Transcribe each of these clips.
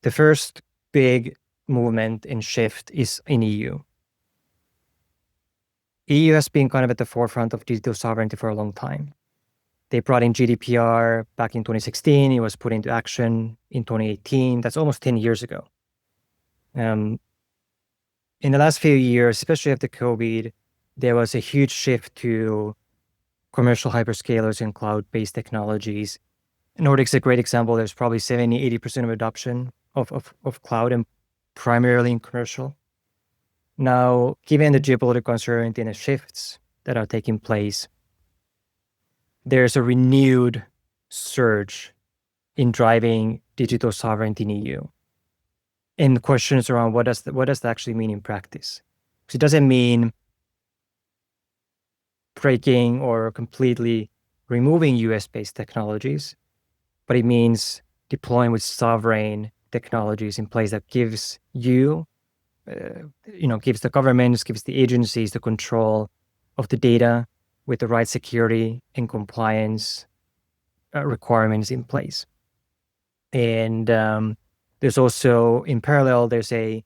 The first big movement and shift is in EU. EU has been kind of at the forefront of digital sovereignty for a long time. They brought in GDPR back in 2016. It was put into action in 2018. That's almost 10 years ago. In the last few years, especially after COVID, there was a huge shift to commercial hyperscalers and cloud-based technologies. Nordic's a great example. There's probably 70-80% of adoption of cloud, and primarily in commercial. Now, given the geopolitical uncertainty and the shifts that are taking place, there's a renewed surge in driving digital sovereignty in EU. And questions around what does that actually mean in practice? So it doesn't mean breaking or completely removing US-based technologies, but it means deploying with sovereign technologies in place that gives gives the governments, gives the agencies the control of the data with the right security and compliance requirements in place. And there's also, in parallel, there's a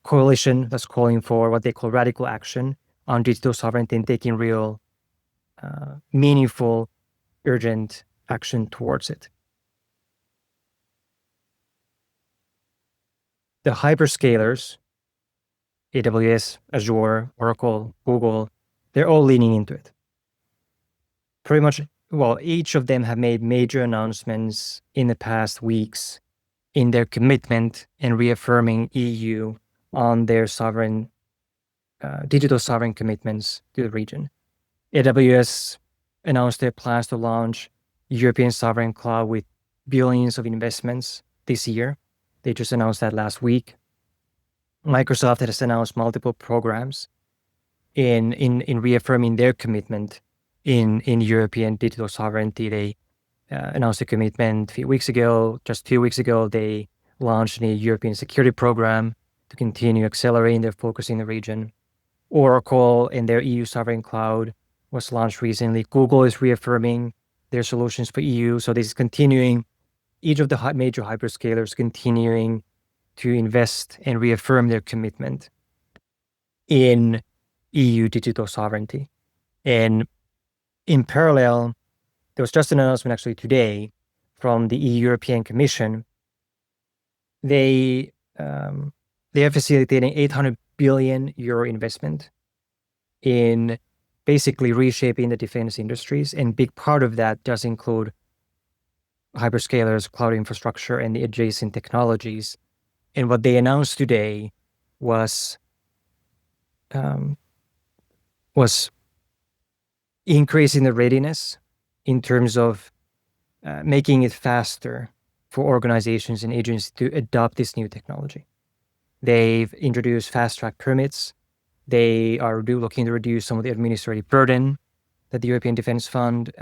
coalition that's calling for what they call radical action on digital sovereignty and taking real, meaningful, urgent action towards it. The hyperscalers, AWS, Azure, Oracle, Google, they're all leaning into it. Pretty much, each of them have made major announcements in the past weeks in their commitment and reaffirming EU on their sovereign, digital sovereign commitments to the region. AWS announced their plans to launch European sovereign cloud with billions of investments this year. They just announced that last week. Microsoft has announced multiple programs in reaffirming their commitment in European digital sovereignty. They announced a commitment a few weeks ago. Just 2 weeks ago, they launched a European security program to continue accelerating their focus in the region. Oracle and their EU sovereign cloud was launched recently. Google is reaffirming their solutions for EU. So this is continuing, each of the major hyperscalers continuing to invest and reaffirm their commitment in EU digital sovereignty. And in parallel, there was just an announcement actually today from the European Commission. They are facilitating 800 billion euro investment in basically reshaping the defense industries. And big part of that does include hyperscalers, cloud infrastructure, and the adjacent technologies. And what they announced today was increasing the readiness in terms of making it faster for organizations and agencies to adopt this new technology. They've introduced fast-track permits. They are looking to reduce some of the administrative burden that the European Defense Fund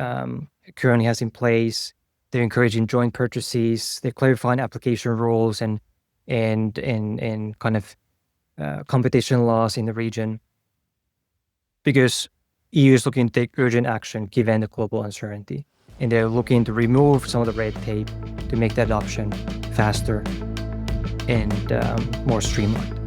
currently has in place. They're encouraging joint purchases. They're clarifying application rules and kind of competition laws in the region, because EU is looking to take urgent action given the global uncertainty. And they're looking to remove some of the red tape to make that adoption faster and more streamlined.